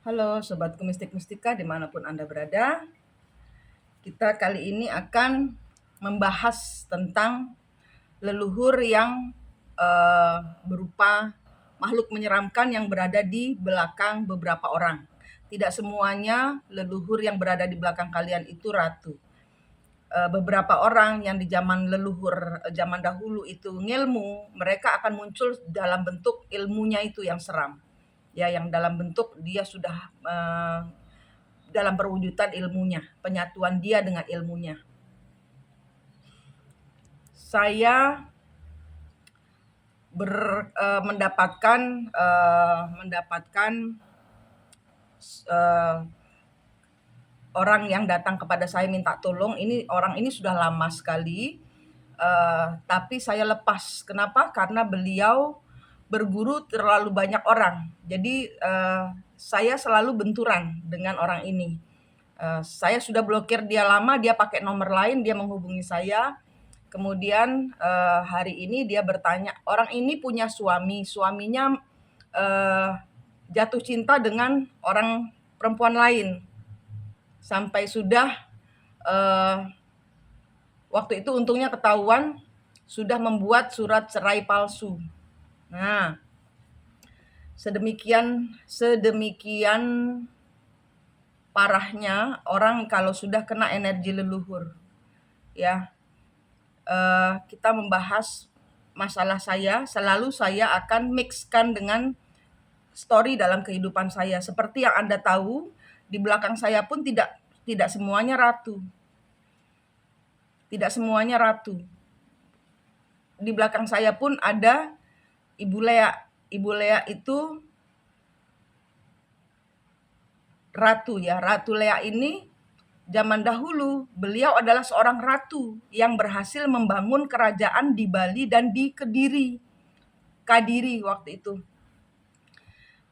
Halo Sobatku Mistik Mistika dimanapun Anda berada. Kita kali ini akan membahas tentang leluhur yang berupa makhluk menyeramkan yang berada di belakang beberapa orang. Tidak semuanya leluhur yang berada di belakang kalian itu ratu. Beberapa orang yang di zaman leluhur zaman dahulu itu ngilmu, mereka akan muncul dalam bentuk ilmunya itu yang seram. Ya, yang dalam bentuk dia sudah dalam perwujudan ilmunya, penyatuan dia dengan ilmunya. Saya mendapatkan orang yang datang kepada saya minta tolong. Orang ini sudah lama sekali, tapi saya lepas. Kenapa? Karena beliau berguru terlalu banyak orang. Jadi saya selalu benturan dengan orang ini. Saya sudah blokir dia lama, dia pakai nomor lain, dia menghubungi saya. Kemudian hari ini dia bertanya, orang ini punya suaminya jatuh cinta dengan orang perempuan lain. Sampai sudah waktu itu untungnya ketahuan, sudah membuat surat cerai palsu. Nah, sedemikian parahnya orang kalau sudah kena energi leluhur. Ya, kita membahas masalah selalu saya akan mixkan dengan story dalam kehidupan saya. Seperti yang Anda tahu, di belakang saya pun tidak semuanya ratu. Tidak semuanya ratu. Di belakang saya pun ada Ibu Lea. Ibu Lea itu ratu ya. Ratu Lea ini zaman dahulu beliau adalah seorang ratu yang berhasil membangun kerajaan di Bali dan di Kadiri waktu itu.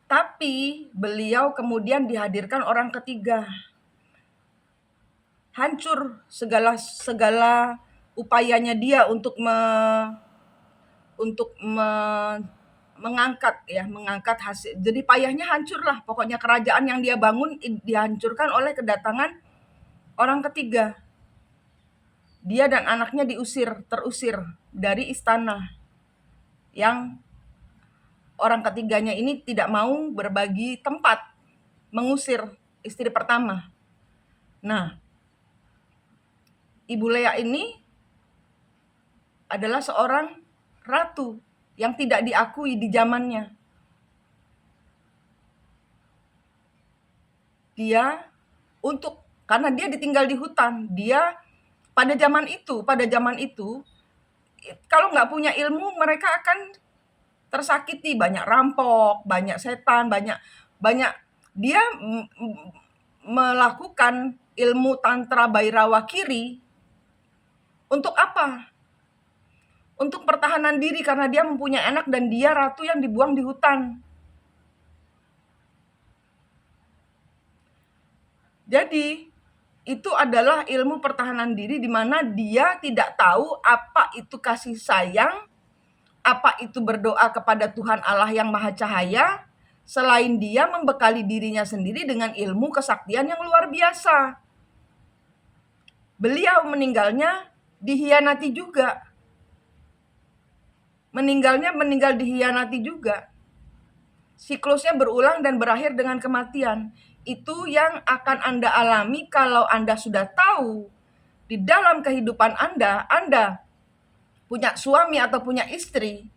Tapi beliau kemudian dihadirkan orang ketiga. Hancur segala upayanya dia untuk mengangkat hasil. Jadi payahnya hancur lah. Pokoknya kerajaan yang dia bangun dihancurkan oleh kedatangan orang ketiga. Dia dan anaknya terusir dari istana. Yang orang ketiganya ini tidak mau berbagi tempat, mengusir istri pertama. Nah, Ibu Lea ini adalah seorang ratu yang tidak diakui di zamannya. Karena dia ditinggal di hutan, dia pada zaman itu kalau nggak punya ilmu mereka akan tersakiti, banyak rampok, banyak setan, banyak dia melakukan ilmu tantra Bhairawa Kiri untuk apa? Untuk pertahanan diri karena dia mempunyai anak dan dia ratu yang dibuang di hutan. Jadi itu adalah ilmu pertahanan diri di mana dia tidak tahu apa itu kasih sayang, apa itu berdoa kepada Tuhan Allah yang Maha Cahaya, selain dia membekali dirinya sendiri dengan ilmu kesaktian yang luar biasa. Beliau meninggalnya dihianati juga. Meninggal dihianati juga. Siklusnya berulang dan berakhir dengan kematian. Itu yang akan Anda alami kalau Anda sudah tahu di dalam kehidupan Anda punya suami atau punya istri,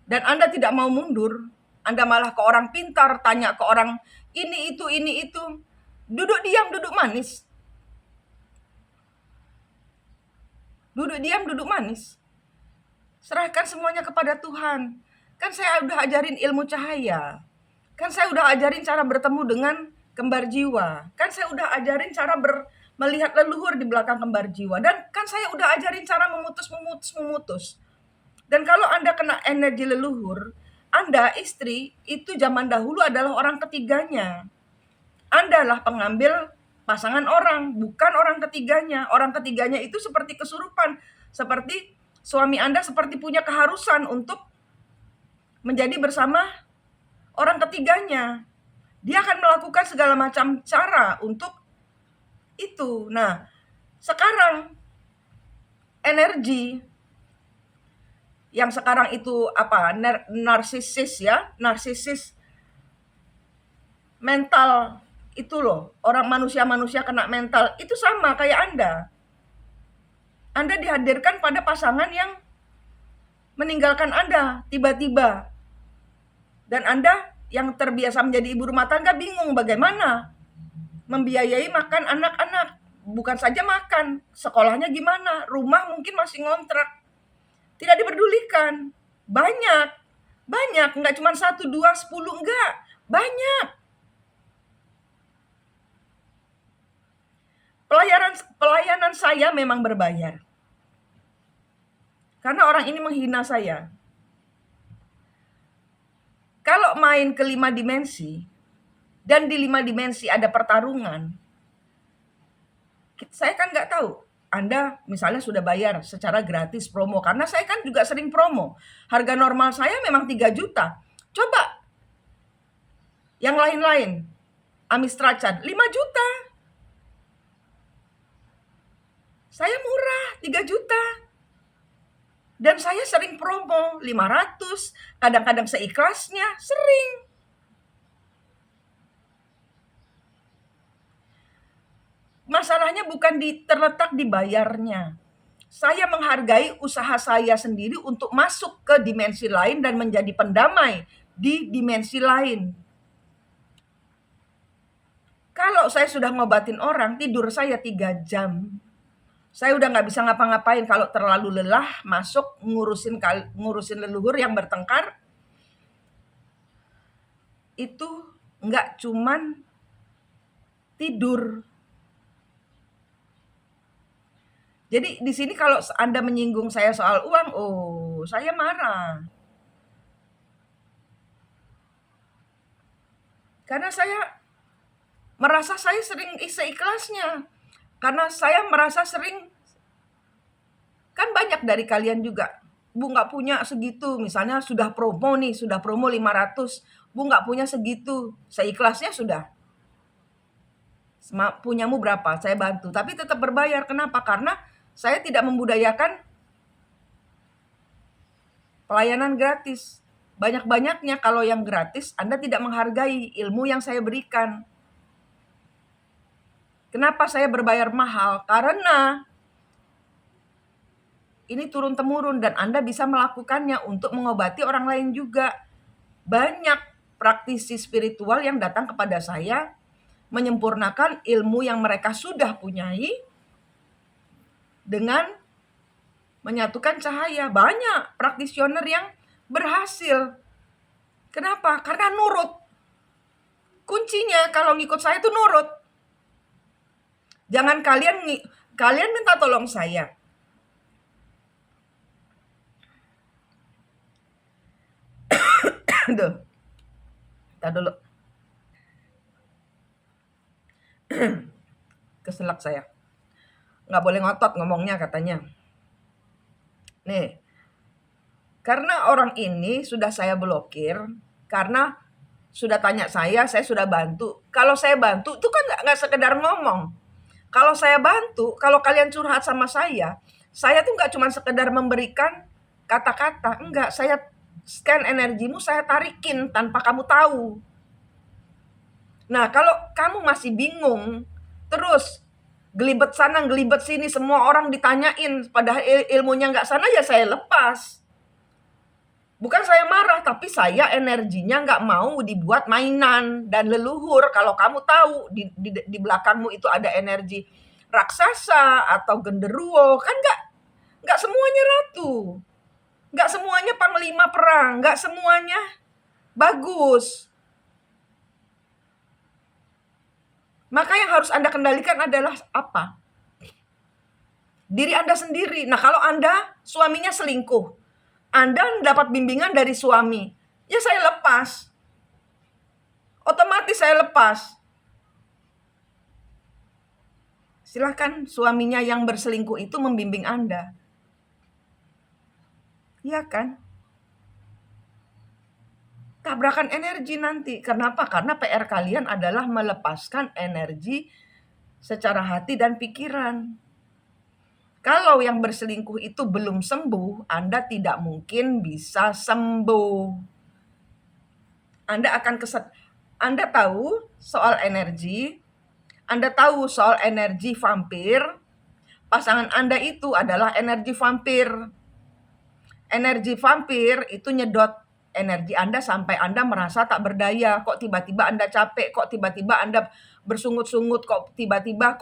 dan Anda tidak mau mundur, Anda malah ke orang pintar, tanya ke orang ini itu. Duduk diam, duduk manis. Duduk diam, duduk manis. Serahkan semuanya kepada Tuhan. Kan saya udah ajarin ilmu cahaya. Kan saya udah ajarin cara bertemu dengan kembar jiwa. Kan saya udah ajarin cara melihat leluhur di belakang kembar jiwa. Dan kan saya udah ajarin cara memutus. Dan kalau Anda kena energi leluhur, Anda istri itu zaman dahulu adalah orang ketiganya. Anda lah pengambil pasangan orang, bukan orang ketiganya. Orang ketiganya itu seperti kesurupan, seperti suami Anda seperti punya keharusan untuk menjadi bersama orang ketiganya. Dia akan melakukan segala macam cara untuk itu. Nah, sekarang energi yang sekarang itu apa? Narsisis ya, narsisis mental itu loh. Orang manusia-manusia kena mental itu sama kayak Anda. Anda dihadirkan pada pasangan yang meninggalkan Anda tiba-tiba. Dan Anda yang terbiasa menjadi ibu rumah tangga bingung bagaimana membiayai makan anak-anak. Bukan saja makan, sekolahnya gimana, rumah mungkin masih ngontrak. Tidak diperdulikan. Banyak, banyak, nggak cuma 1, 2, 10, enggak. Banyak. Pelayanan saya memang berbayar. Karena orang ini menghina saya. Kalau main ke 5 dimensi, dan di 5 dimensi ada pertarungan, saya kan nggak tahu. Anda misalnya sudah bayar secara gratis promo, karena saya kan juga sering promo. Harga normal saya memang 3 juta. Coba yang lain-lain, Amistracan 5 juta. Saya murah 3 juta. Dan saya sering promo 500, kadang-kadang seikhlasnya, sering. Masalahnya bukan terletak di bayarnya. Saya menghargai usaha saya sendiri untuk masuk ke dimensi lain dan menjadi pendamai di dimensi lain. Kalau saya sudah ngobatin orang, tidur saya 3 jam. Saya udah nggak bisa ngapa-ngapain kalau terlalu lelah, masuk ngurusin leluhur yang bertengkar. Itu nggak cuman tidur. Jadi di sini kalau Anda menyinggung saya soal uang, oh saya marah. Karena saya merasa saya sering seikhlasnya. Karena saya merasa sering, kan banyak dari kalian juga, Bu nggak punya segitu, misalnya sudah promo 500, Bu nggak punya segitu, seikhlasnya sudah. Punyamu berapa? Saya bantu, tapi tetap berbayar. Kenapa? Karena saya tidak membudayakan pelayanan gratis. Banyak-banyaknya kalau yang gratis, Anda tidak menghargai ilmu yang saya berikan. Kenapa saya berbayar mahal? Karena ini turun-temurun dan Anda bisa melakukannya untuk mengobati orang lain juga. Banyak praktisi spiritual yang datang kepada saya menyempurnakan ilmu yang mereka sudah punyai dengan menyatukan cahaya. Banyak praktisioner yang berhasil. Kenapa? Karena nurut. Kuncinya kalau ngikut saya itu nurut. Jangan kalian minta tolong saya. Duh. Tar dulu. Keselak saya. Nggak boleh ngotot ngomongnya katanya. Nih. Karena orang ini sudah saya blokir, karena sudah tanya saya sudah bantu. Kalau saya bantu itu kan nggak sekedar ngomong. Kalau saya bantu, kalau kalian curhat sama saya tuh nggak cuma sekedar memberikan kata-kata. Enggak, saya scan energimu, saya tarikin tanpa kamu tahu. Nah, kalau kamu masih bingung, terus gelibet sana, gelibet sini, semua orang ditanyain, padahal ilmunya nggak sana, ya saya lepas. Bukan saya marah, tapi saya energinya nggak mau dibuat mainan dan leluhur. Kalau kamu tahu di belakangmu itu ada energi raksasa atau genderuwo, kan nggak semuanya ratu, nggak semuanya panglima perang, nggak semuanya bagus. Maka yang harus Anda kendalikan adalah apa? Diri Anda sendiri. Nah, kalau Anda suaminya selingkuh, Anda dapat bimbingan dari suami, ya saya lepas. Otomatis saya lepas. Silahkan suaminya yang berselingkuh itu membimbing Anda. Iya kan? tabrakan energi nanti. Kenapa? Karena PR kalian adalah melepaskan energi secara hati dan pikiran. Kalau yang berselingkuh itu belum sembuh, Anda tidak mungkin bisa sembuh. Anda tahu soal energi, Anda tahu soal energi vampir. Pasangan Anda itu adalah energi vampir. Energi vampir itu nyedot energi Anda sampai Anda merasa tak berdaya. Kok tiba-tiba Anda capek, kok tiba-tiba Anda bersungut-sungut, kok tiba-tiba.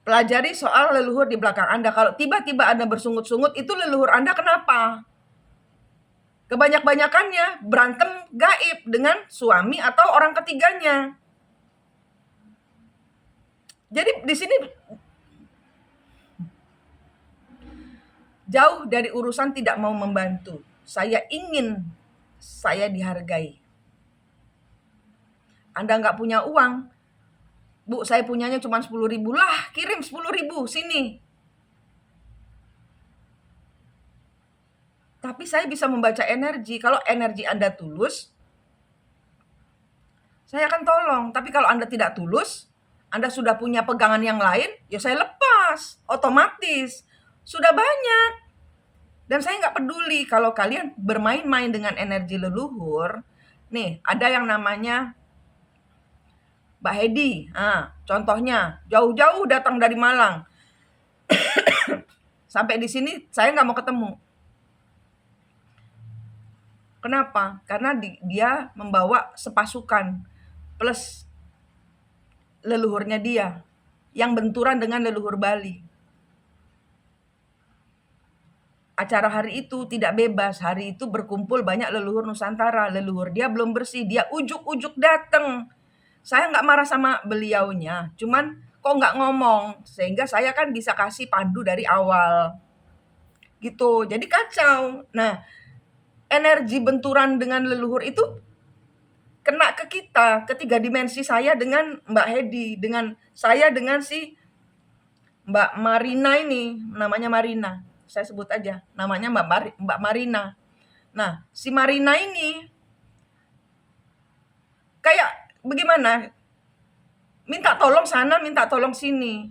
Pelajari soal leluhur di belakang Anda. Kalau tiba-tiba Anda bersungut-sungut, itu leluhur Anda kenapa? Kebanyak-banyakannya berantem gaib dengan suami atau orang ketiganya. Jadi di sini jauh dari urusan tidak mau membantu. Saya ingin saya dihargai. Anda nggak punya uang, Bu, saya punyanya cuma 10.000 lah, kirim 10.000 sini. Tapi saya bisa membaca energi. Kalau energi Anda tulus, saya akan tolong. Tapi kalau Anda tidak tulus, Anda sudah punya pegangan yang lain, ya saya lepas. Otomatis. Sudah banyak. Dan saya nggak peduli kalau kalian bermain-main dengan energi leluhur. Nih, ada yang namanya Mbak Hedi. Contohnya, jauh-jauh datang dari Malang. Sampai di sini saya nggak mau ketemu. Kenapa? Karena dia membawa sepasukan plus leluhurnya dia yang benturan dengan leluhur Bali. Acara hari itu tidak bebas. Hari itu berkumpul banyak leluhur Nusantara. Leluhur dia belum bersih. Dia ujuk-ujuk datang. Saya nggak marah sama beliaunya. Cuman kok nggak ngomong. Sehingga saya kan bisa kasih pandu dari awal. Gitu. Jadi kacau. Nah, energi benturan dengan leluhur itu kena ke kita. Ketiga dimensi saya dengan Mbak Hedi. Dengan saya dengan si Mbak Marina ini. Namanya Marina. Saya sebut aja. Namanya Mbak Marina. Nah, si Marina ini kayak bagaimana? Minta tolong sana, minta tolong sini.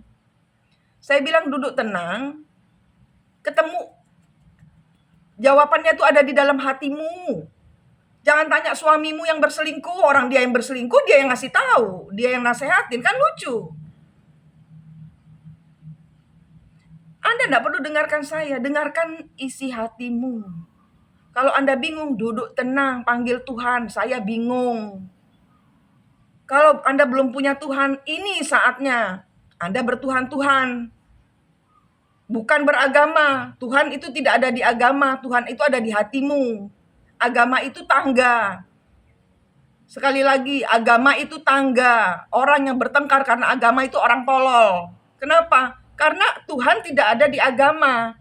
Saya bilang duduk tenang, ketemu. Jawabannya itu ada di dalam hatimu. Jangan tanya suamimu yang berselingkuh, orang dia yang berselingkuh, dia yang ngasih tahu, dia yang nasehatin, kan lucu. Anda tidak perlu dengarkan saya, dengarkan isi hatimu. Kalau Anda bingung, duduk tenang, panggil Tuhan, saya bingung. Kalau Anda belum punya Tuhan, ini saatnya Anda bertuhan-tuhan. Bukan beragama. Tuhan itu tidak ada di agama, Tuhan itu ada di hatimu. Agama itu tangga. Sekali lagi, agama itu tangga. Orang yang bertengkar karena agama itu orang tolol. Kenapa? Karena Tuhan tidak ada di agama.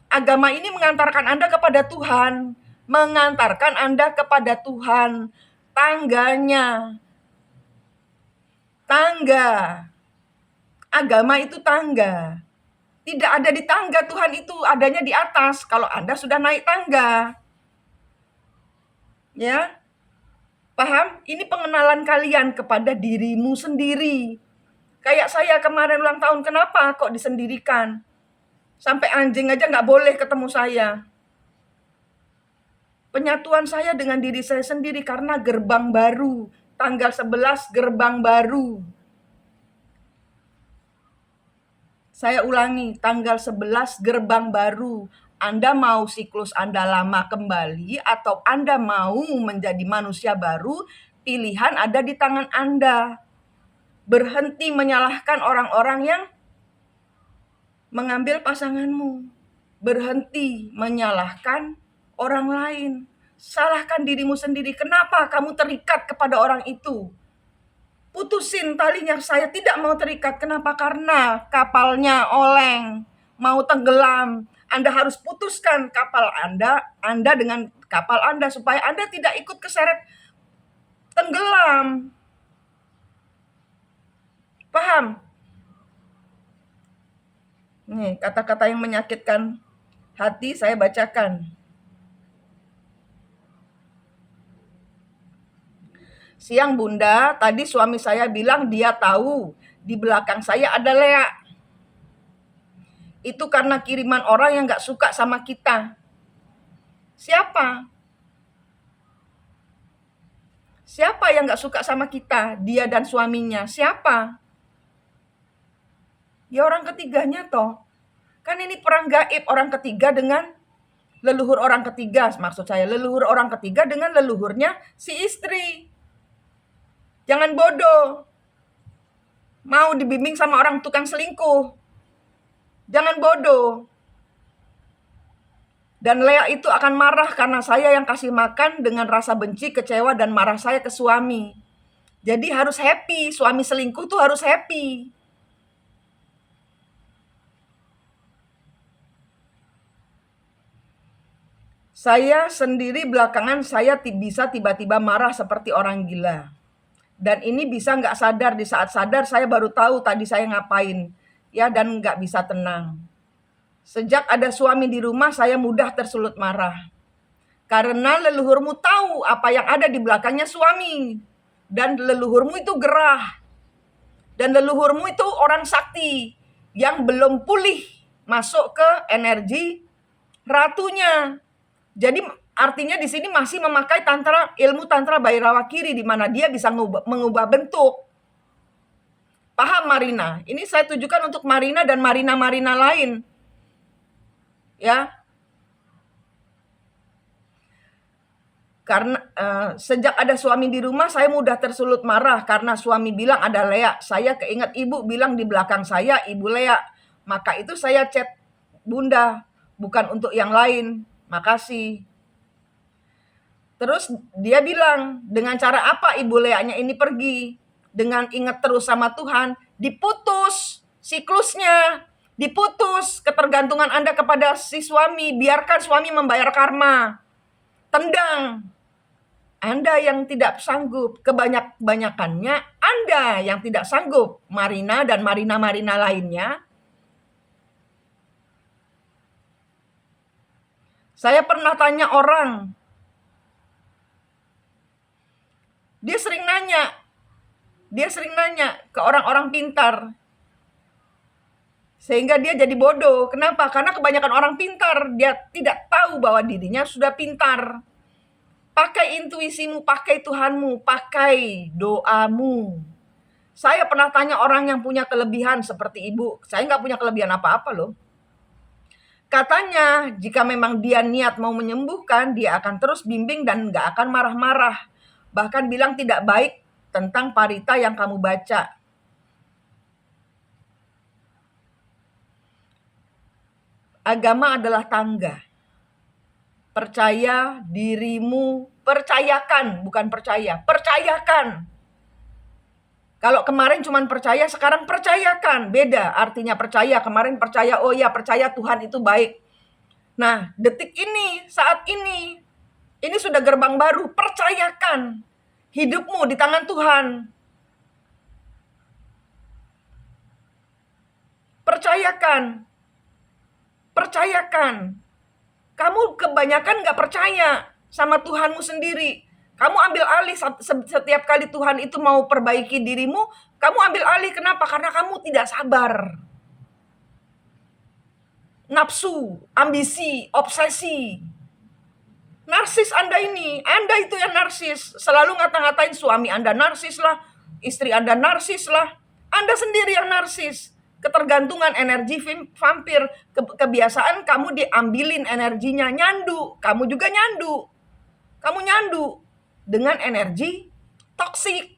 Agama ini mengantarkan Anda kepada Tuhan. Mengantarkan Anda kepada Tuhan. Tangganya. Tangga. Agama itu tangga. Tidak ada di tangga, Tuhan itu adanya di atas. Kalau Anda sudah naik tangga. Ya. Paham? Ini pengenalan kalian kepada dirimu sendiri. Kayak saya kemarin ulang tahun, kenapa kok disendirikan? Sampai anjing aja nggak boleh ketemu saya. Penyatuan saya dengan diri saya sendiri karena gerbang baru. Tanggal 11 gerbang baru. Saya ulangi, tanggal 11 gerbang baru. Anda mau siklus Anda lama kembali atau Anda mau menjadi manusia baru, pilihan ada di tangan Anda. Berhenti menyalahkan orang-orang yang mengambil pasanganmu. Berhenti menyalahkan orang lain. Salahkan dirimu sendiri. Kenapa kamu terikat kepada orang itu? Putusin talinya, saya tidak mau terikat. Kenapa? Karena kapalnya oleng, mau tenggelam. Anda harus putuskan kapal Anda dengan kapal Anda supaya Anda tidak ikut keseret tenggelam. Paham? Nih, kata-kata yang menyakitkan hati saya bacakan. Siang Bunda, tadi suami saya bilang dia tahu di belakang saya ada Lea. Itu karena kiriman orang yang gak suka sama kita. Siapa? Siapa yang gak suka sama kita? Dia dan suaminya. Siapa? Ya orang ketiganya toh. Kan ini perang gaib orang ketiga dengan leluhur orang ketiga. Maksud saya leluhur orang ketiga dengan leluhurnya si istri. Jangan bodoh. Mau dibimbing sama orang tukang selingkuh. Jangan bodoh. Dan Lea itu akan marah karena saya yang kasih makan dengan rasa benci, kecewa, dan marah saya ke suami. Jadi harus happy, suami selingkuh tuh harus happy. Saya sendiri belakangan saya bisa tiba-tiba marah seperti orang gila. Dan ini bisa nggak sadar, di saat sadar saya baru tahu tadi saya ngapain. Ya, dan nggak bisa tenang. Sejak ada suami di rumah saya mudah tersulut marah. Karena leluhurmu tahu apa yang ada di belakangnya suami. Dan leluhurmu itu gerah. Dan leluhurmu itu orang sakti yang belum pulih masuk ke energi ratunya. Jadi artinya di sini masih memakai ilmu tantra Bhairawa Kiri di mana dia bisa mengubah bentuk. Paham Marina? Ini saya tujukan untuk Marina dan Marina lain. Ya. Karena sejak ada suami di rumah saya mudah tersulut marah karena suami bilang ada Lea. Saya keinget ibu bilang di belakang saya ibu Lea. Maka itu saya chat Bunda, bukan untuk yang lain. Makasih. Terus dia bilang, dengan cara apa ibu Leanya ini pergi? Dengan ingat terus sama Tuhan, diputus siklusnya, diputus ketergantungan Anda kepada si suami, biarkan suami membayar karma. Tendang. Anda yang tidak sanggup, kebanyakannya Anda yang tidak sanggup. Marina dan Marina lainnya. Saya pernah tanya orang, dia sering nanya ke orang-orang pintar. Sehingga dia jadi bodoh. Kenapa? Karena kebanyakan orang pintar, dia tidak tahu bahwa dirinya sudah pintar. Pakai intuisimu, pakai Tuhanmu, pakai doamu. Saya pernah tanya orang yang punya kelebihan seperti ibu. Saya nggak punya kelebihan apa-apa loh. Katanya jika memang dia niat mau menyembuhkan, dia akan terus bimbing dan nggak akan marah-marah. Bahkan bilang tidak baik tentang parita yang kamu baca. Agama adalah tangga. Percaya dirimu, percayakan, bukan percaya, percayakan. Kalau kemarin cuma percaya, sekarang percayakan. Beda artinya percaya. Kemarin percaya, oh ya percaya Tuhan itu baik. Nah, detik ini, saat ini sudah gerbang baru. Percayakan hidupmu di tangan Tuhan. Percayakan. Kamu kebanyakan gak percaya sama Tuhanmu sendiri. Kamu ambil alih setiap kali Tuhan itu mau perbaiki dirimu, kamu ambil alih. Kenapa? Karena kamu tidak sabar. Nafsu, ambisi, obsesi. Narsis Anda ini, Anda itu yang narsis. Selalu ngata-ngatain suami Anda narsis lah, istri Anda narsis lah. Anda sendiri yang narsis. Ketergantungan energi vampir, kebiasaan kamu diambilin energinya, nyandu, kamu juga nyandu. Kamu nyandu dengan energi toksik.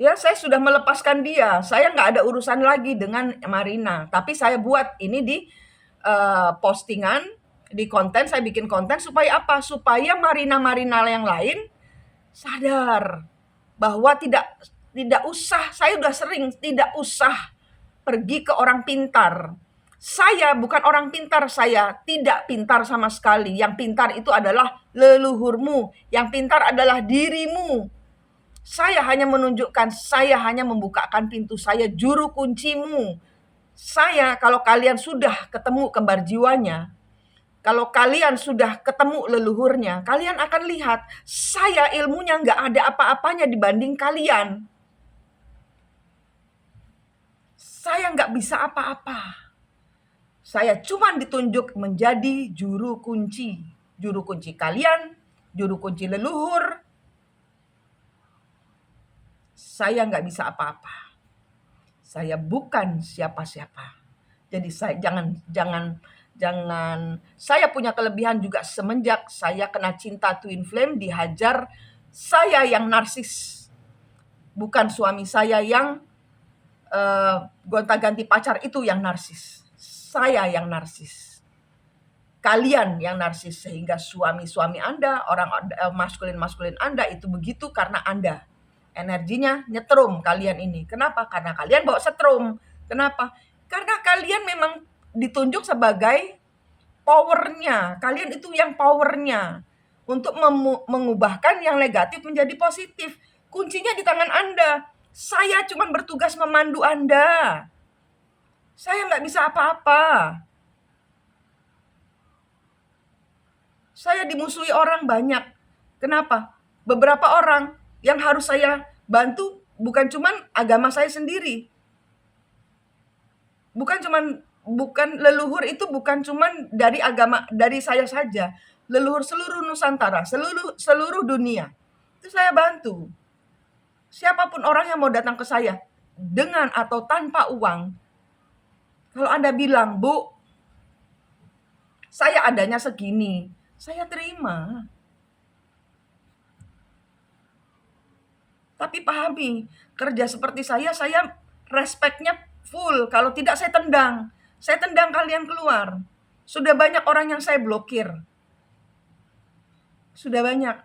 Ya, saya sudah melepaskan dia. Saya nggak ada urusan lagi dengan Marina. Tapi saya buat ini di postingan, di konten, saya bikin konten supaya apa? Supaya Marina yang lain sadar bahwa tidak usah, saya udah sering, tidak usah pergi ke orang pintar. Saya bukan orang pintar, saya tidak pintar sama sekali. Yang pintar itu adalah leluhurmu, yang pintar adalah dirimu. Saya hanya menunjukkan, saya hanya membukakan pintu saya, juru kuncimu. kalau kalian sudah ketemu kembar jiwanya, kalau kalian sudah ketemu leluhurnya, kalian akan lihat, saya ilmunya nggak ada apa-apanya dibanding kalian. Saya nggak bisa apa-apa. Saya cuma ditunjuk menjadi juru kunci. Juru kunci kalian, juru kunci leluhur. Saya nggak bisa apa-apa. Saya bukan siapa-siapa. Jadi saya jangan saya punya kelebihan juga semenjak saya kena cinta twin flame, dihajar saya yang narsis. Bukan suami saya yang gonta-ganti pacar itu yang narsis. Saya yang narsis. Kalian yang narsis, sehingga suami-suami Anda, orang maskulin-maskulin Anda itu begitu karena Anda. Energinya nyetrum kalian ini. Kenapa? Karena kalian bawa setrum. Kenapa? Karena kalian memang ditunjuk sebagai powernya. Kalian itu yang powernya untuk mengubahkan yang negatif menjadi positif. Kuncinya di tangan Anda. Saya cuma bertugas memandu Anda. Saya nggak bisa apa-apa. Saya dimusuhi orang banyak. Kenapa? Beberapa orang yang harus saya bantu bukan cuman agama saya sendiri. Bukan leluhur itu bukan cuman dari agama dari saya saja. Leluhur seluruh Nusantara, seluruh dunia. Itu saya bantu. Siapapun orang yang mau datang ke saya dengan atau tanpa uang. Kalau Anda bilang, "Bu, saya adanya segini." Saya terima. Tapi pahami, kerja seperti saya respect-nya full. Kalau tidak saya tendang. Saya tendang kalian keluar. Sudah banyak orang yang saya blokir. Sudah banyak.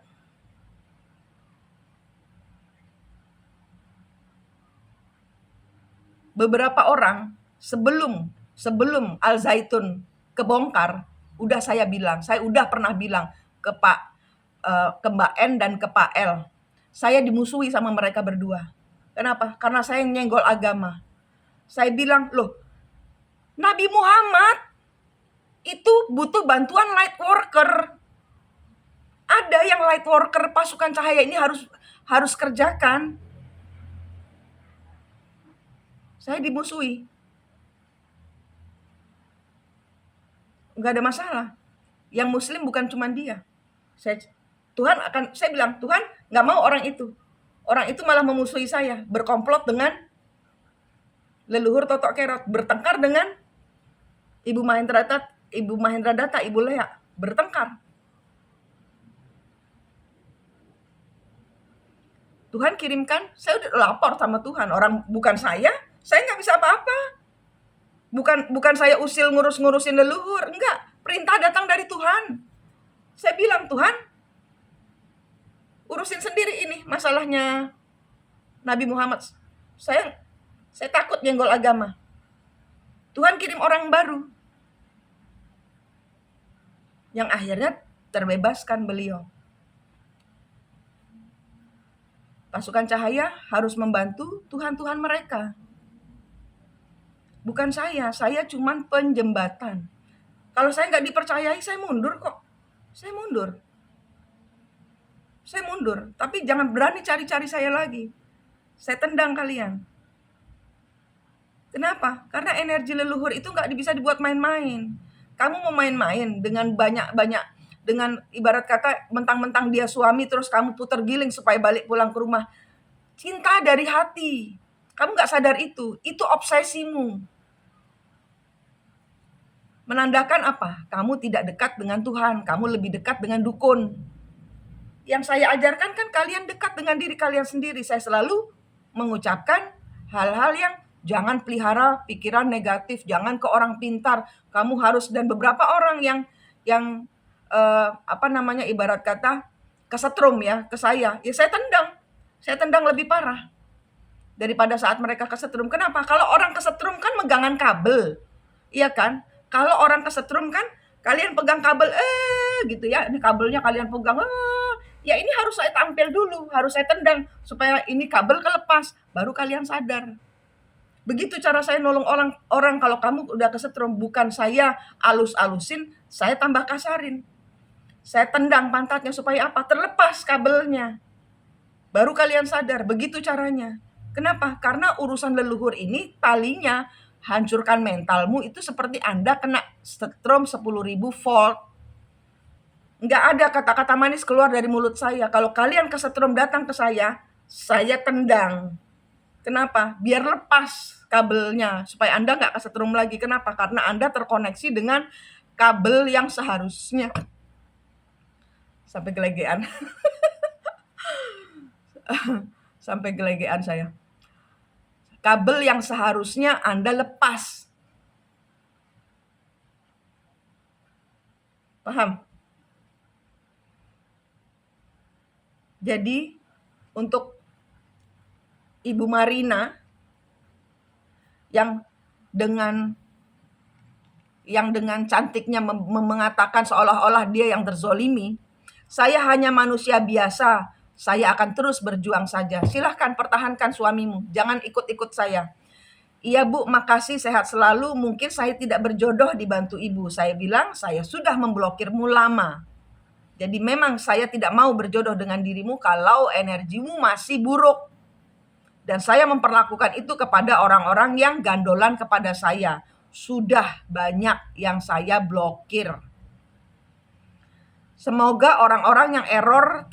Beberapa orang sebelum Al Zaitun kebongkar, saya udah pernah bilang ke ke Mbak N dan ke Pak L. Saya dimusuhi sama mereka berdua. Kenapa? Karena saya nyenggol agama. Saya bilang, loh, Nabi Muhammad itu butuh bantuan light worker. Ada yang light worker pasukan cahaya ini harus kerjakan. Saya dimusuhi. Nggak ada masalah. Yang muslim bukan cuma dia. Saya bilang, Tuhan nggak mau orang itu. Orang itu malah memusuhi saya, berkomplot dengan leluhur Totok Kerot, bertengkar dengan Ibu Mahendra Data, Ibu Lea, bertengkar. Tuhan kirimkan, saya udah lapor sama Tuhan, orang bukan saya nggak bisa apa-apa. Bukan saya usil ngurusin leluhur, enggak. Perintah datang dari Tuhan. Saya bilang, Tuhan, urusin sendiri ini masalahnya Nabi Muhammad. Saya takut nyenggol agama. Tuhan kirim orang baru. Yang akhirnya terbebaskan beliau. Pasukan cahaya harus membantu Tuhan-Tuhan mereka. Bukan saya cuman penjembatan. Kalau saya nggak dipercayai, saya mundur kok. Saya mundur, tapi jangan berani cari-cari saya lagi. Saya tendang kalian. Kenapa? Karena energi leluhur itu nggak bisa dibuat main-main. Kamu mau main-main dengan banyak-banyak, dengan ibarat kata mentang-mentang dia suami terus kamu putar giling supaya balik pulang ke rumah. Cinta dari hati. Kamu nggak sadar itu obsesimu. Menandakan apa? Kamu tidak dekat dengan Tuhan, kamu lebih dekat dengan dukun. Yang saya ajarkan kan kalian dekat dengan diri kalian sendiri. Saya selalu mengucapkan hal-hal yang jangan pelihara pikiran negatif, jangan ke orang pintar. Kamu harus, dan beberapa orang yang ibarat kata kesetrum ya ke saya. Ya saya tendang lebih parah daripada saat mereka kesetrum. Kenapa? Kalau orang kesetrum kan megangan kabel. Iya kan? Kalau orang kesetrum kan kalian pegang kabel gitu ya. Ini kabelnya kalian pegang. Ya ini harus saya tampil dulu, harus saya tendang supaya ini kabel kelepas, baru kalian sadar. Begitu cara saya nolong orang kalau kamu udah kesetrum, bukan saya alus-alusin, saya tambah kasarin. Saya tendang pantatnya supaya apa? Terlepas kabelnya. Baru kalian sadar, begitu caranya. Kenapa? Karena urusan leluhur ini talinya hancurkan mentalmu itu seperti Anda kena setrum 10.000 volt. Nggak ada kata-kata manis keluar dari mulut saya. Kalau kalian kesetrum datang ke saya tendang. Kenapa? Biar lepas kabelnya, supaya Anda nggak kesetrum lagi. Kenapa? Karena Anda terkoneksi dengan kabel yang seharusnya. Sampai gelegean. Sampai gelegean saya. Kabel yang seharusnya Anda lepas. Paham? Jadi, untuk Ibu Marina yang dengan cantiknya mengatakan seolah-olah dia yang terzolimi, saya hanya manusia biasa, saya akan terus berjuang saja. Silahkan pertahankan suamimu, jangan ikut-ikut saya. Iya Bu, makasih, sehat selalu, mungkin saya tidak berjodoh dibantu ibu. Saya bilang, saya sudah memblokirmu lama. Jadi memang saya tidak mau berjodoh dengan dirimu kalau energimu masih buruk. Dan saya memperlakukan itu kepada orang-orang yang gandolan kepada saya. Sudah banyak yang saya blokir. Semoga orang-orang yang error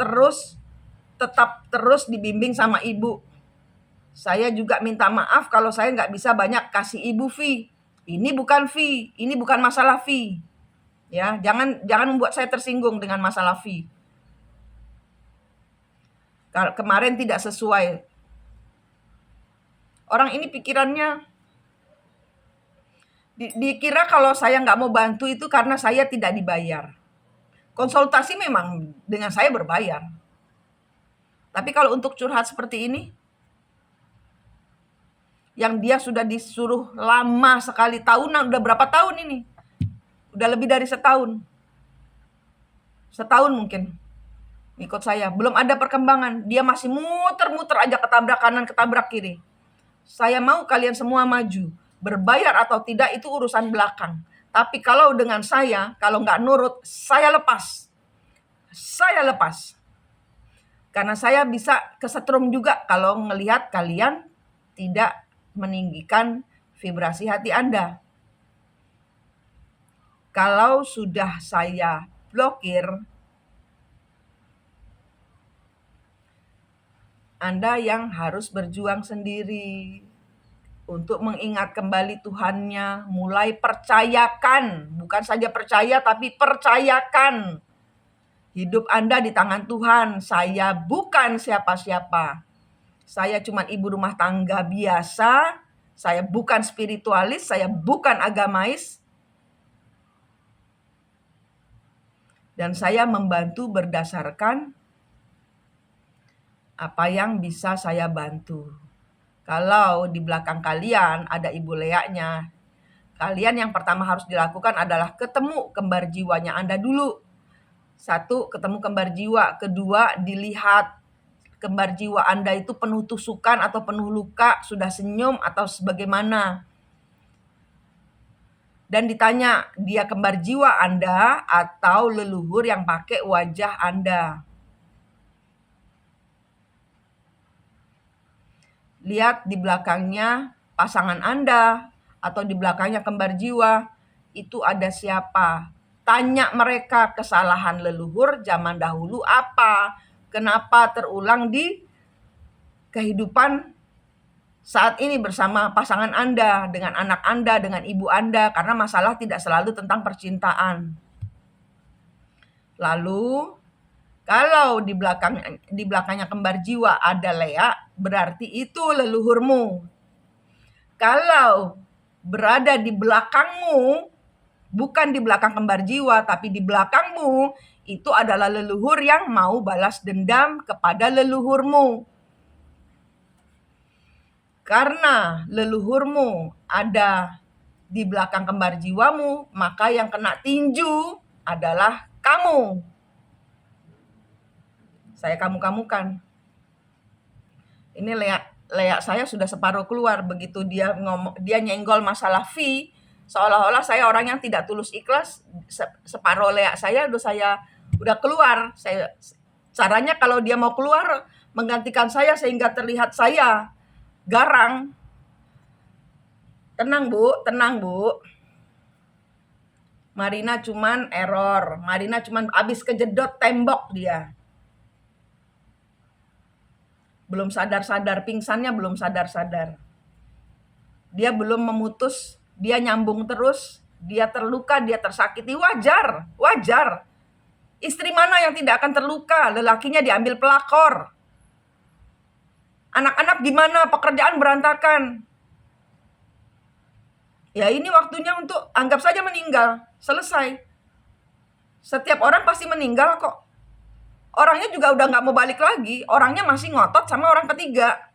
tetap terus dibimbing sama ibu. Saya juga minta maaf kalau saya nggak bisa banyak kasih ibu fee. Ini bukan fee, ini bukan masalah fee. Ya, jangan membuat saya tersinggung dengan masalah fee. Kemarin tidak sesuai. Orang ini pikirannya dikira kalau saya nggak mau bantu itu karena saya tidak dibayar. Konsultasi memang dengan saya berbayar. Tapi kalau untuk curhat seperti ini, yang dia sudah disuruh lama sekali, tahunan, udah berapa tahun ini? Udah lebih dari setahun. Setahun mungkin ikut saya, belum ada perkembangan. Dia masih muter-muter aja, ketabrak kanan, ketabrak kiri. Saya mau kalian semua maju. Berbayar atau tidak itu urusan belakang. Tapi kalau dengan saya, kalau nggak nurut, saya lepas. Saya lepas. Karena saya bisa kesetrum juga kalau ngelihat kalian tidak meninggikan vibrasi hati Anda. Kalau sudah saya blokir, Anda yang harus berjuang sendiri untuk mengingat kembali Tuhannya, mulai percayakan, bukan saja percaya tapi percayakan. Hidup Anda di tangan Tuhan. Saya bukan siapa-siapa. Saya cuma ibu rumah tangga biasa. Saya bukan spiritualis, saya bukan agamais. Dan saya membantu berdasarkan apa yang bisa saya bantu. Kalau di belakang kalian ada Ibu Leanya, kalian yang pertama harus dilakukan adalah ketemu kembar jiwanya Anda dulu. Satu, ketemu kembar jiwa. Kedua, dilihat kembar jiwa Anda itu penuh tusukan atau penuh luka, sudah senyum atau sebagaimana. Dan ditanya, dia kembar jiwa Anda atau leluhur yang pakai wajah Anda. Lihat di belakangnya pasangan Anda atau di belakangnya kembar jiwa, itu ada siapa. Tanya mereka kesalahan leluhur zaman dahulu apa, kenapa terulang di kehidupan saat ini bersama pasangan Anda, dengan anak Anda, dengan ibu Anda, karena masalah tidak selalu tentang percintaan. Lalu, kalau di belakangnya kembar jiwa ada Lea, berarti itu leluhurmu. Kalau berada di belakangmu, bukan di belakang kembar jiwa, tapi di belakangmu, itu adalah leluhur yang mau balas dendam kepada leluhurmu. Karena leluhurmu ada di belakang kembar jiwamu, maka yang kena tinju adalah kamu. Saya kamu-kamukan. Ini leak saya sudah separuh keluar. Begitu dia nyenggol masalah fee, seolah-olah saya orang yang tidak tulus ikhlas. Separuh leak saya udah keluar. Caranya kalau dia mau keluar menggantikan saya sehingga terlihat saya garang. Tenang Bu. Marina cuman error. Marina cuman abis kejedot tembok dia. Belum sadar-sadar, pingsannya belum sadar-sadar. Dia belum memutus, dia nyambung terus, dia terluka, dia tersakiti, wajar. Istri mana yang tidak akan terluka? Lelakinya diambil pelakor. Anak-anak gimana? Pekerjaan berantakan. Ya ini waktunya untuk anggap saja meninggal. Selesai. Setiap orang pasti meninggal kok. Orangnya juga udah gak mau balik lagi. Orangnya masih ngotot sama orang ketiga.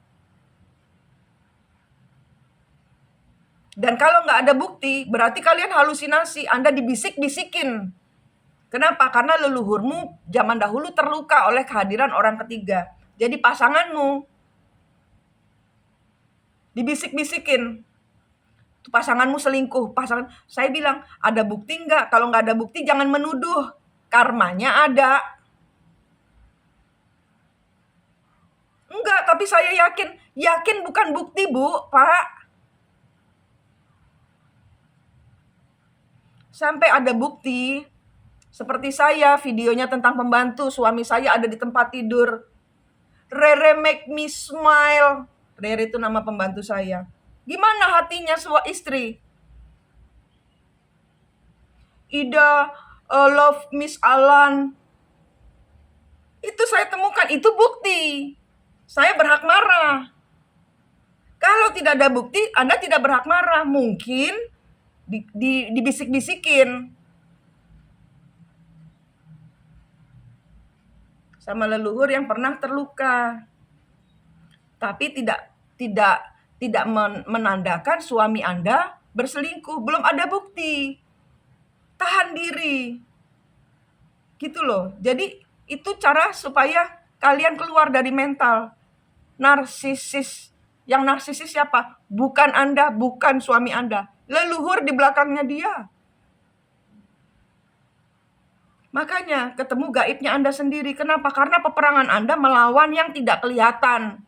Dan kalau gak ada bukti, berarti kalian halusinasi. Anda dibisik-bisikin. Kenapa? Karena leluhurmu zaman dahulu terluka oleh kehadiran orang ketiga. Jadi pasanganmu dibisik-bisikin. Pasanganmu selingkuh. Saya bilang, ada bukti enggak? Kalau enggak ada bukti jangan menuduh. Karmanya ada. Enggak, tapi saya yakin bukan bukti, Bu, Pak. Sampai ada bukti. Seperti saya, videonya tentang pembantu, suami saya ada di tempat tidur. Rere make me smile. Rere itu nama pembantu saya. Gimana hatinya istri? Ida love Miss Alan. Itu saya temukan, itu bukti. Saya berhak marah. Kalau tidak ada bukti, Anda tidak berhak marah. Mungkin dibisik-bisikin sama leluhur yang pernah terluka. Tapi tidak menandakan suami Anda berselingkuh. Belum ada bukti. Tahan diri. Gitu loh. Jadi itu cara supaya kalian keluar dari mental narsisis. Yang narsisis siapa? Bukan Anda, bukan suami Anda. Leluhur di belakangnya dia. Makanya ketemu gaibnya Anda sendiri. Kenapa? Karena peperangan Anda melawan yang tidak kelihatan.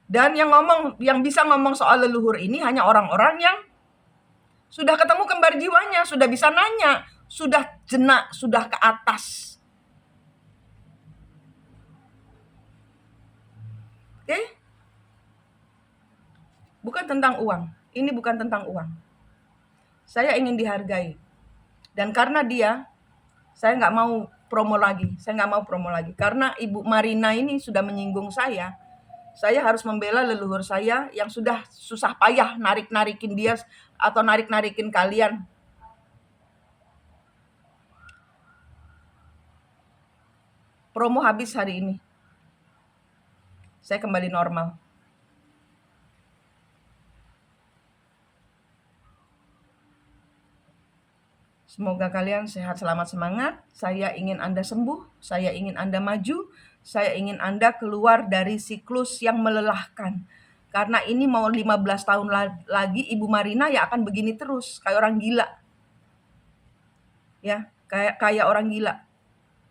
Dan yang bisa ngomong soal leluhur ini hanya orang-orang yang sudah ketemu kembar jiwanya, sudah bisa nanya, sudah jenak, sudah ke atas. Oke? Bukan tentang uang. Ini bukan tentang uang. Saya ingin dihargai. Dan karena dia, saya nggak mau promo lagi. Karena Ibu Marina ini sudah menyinggung saya harus membela leluhur saya yang sudah susah payah narik-narikin dia atau narik-narikin kalian. Promo habis hari ini. Saya kembali normal. Semoga kalian sehat, selamat, semangat. Saya ingin Anda sembuh, saya ingin Anda maju, saya ingin Anda keluar dari siklus yang melelahkan. Karena ini mau 15 tahun lagi Ibu Marina ya akan begini terus, kayak orang gila. Ya, kayak orang gila.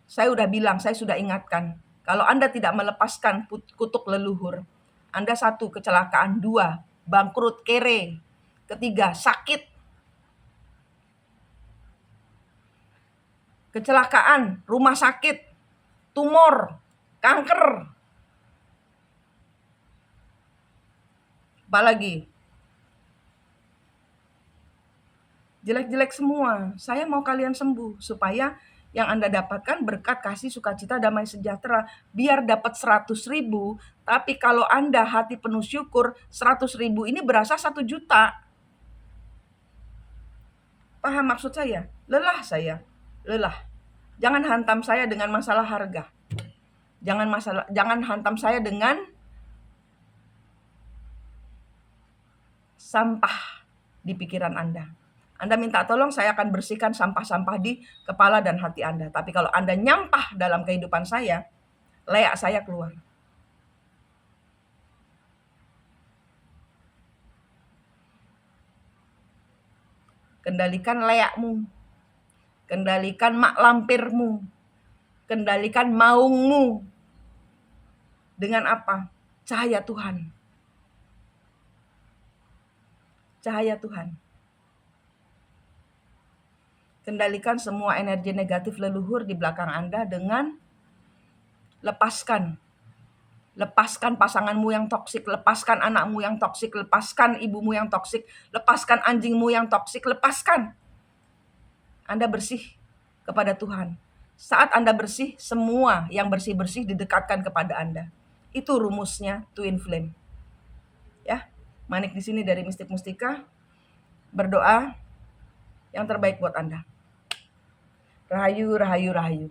Saya udah bilang, saya sudah ingatkan. Kalau Anda tidak melepaskan kutuk leluhur, Anda 1, kecelakaan, 2, bangkrut, kere, 3, sakit. Kecelakaan, rumah sakit, tumor, kanker. Apalagi? Jelek-jelek semua. Saya mau kalian sembuh supaya yang Anda dapatkan berkat kasih, sukacita, damai sejahtera. Biar dapat 100.000, tapi kalau Anda hati penuh syukur, 100.000 ini berasa 1 juta. Paham maksud saya? Lelah. Jangan hantam saya dengan masalah harga. Jangan hantam saya dengan sampah di pikiran Anda. Anda minta tolong, saya akan bersihkan sampah-sampah di kepala dan hati Anda. Tapi kalau Anda nyampah dalam kehidupan saya, Leak saya keluar. Kendalikan leakmu. Kendalikan mak lampirmu. Kendalikan maungmu. Dengan apa? Cahaya Tuhan. Cahaya Tuhan. Kendalikan semua energi negatif leluhur di belakang Anda dengan lepaskan. Lepaskan pasanganmu yang toksik, lepaskan anakmu yang toksik, lepaskan ibumu yang toksik, lepaskan anjingmu yang toksik, lepaskan. Anda bersih kepada Tuhan. Saat Anda bersih, semua yang bersih-bersih didekatkan kepada Anda. Itu rumusnya Twin Flame. Ya, Manik di sini dari Mistik Mustika berdoa yang terbaik buat Anda. Rahayu, rahayu, rahayu.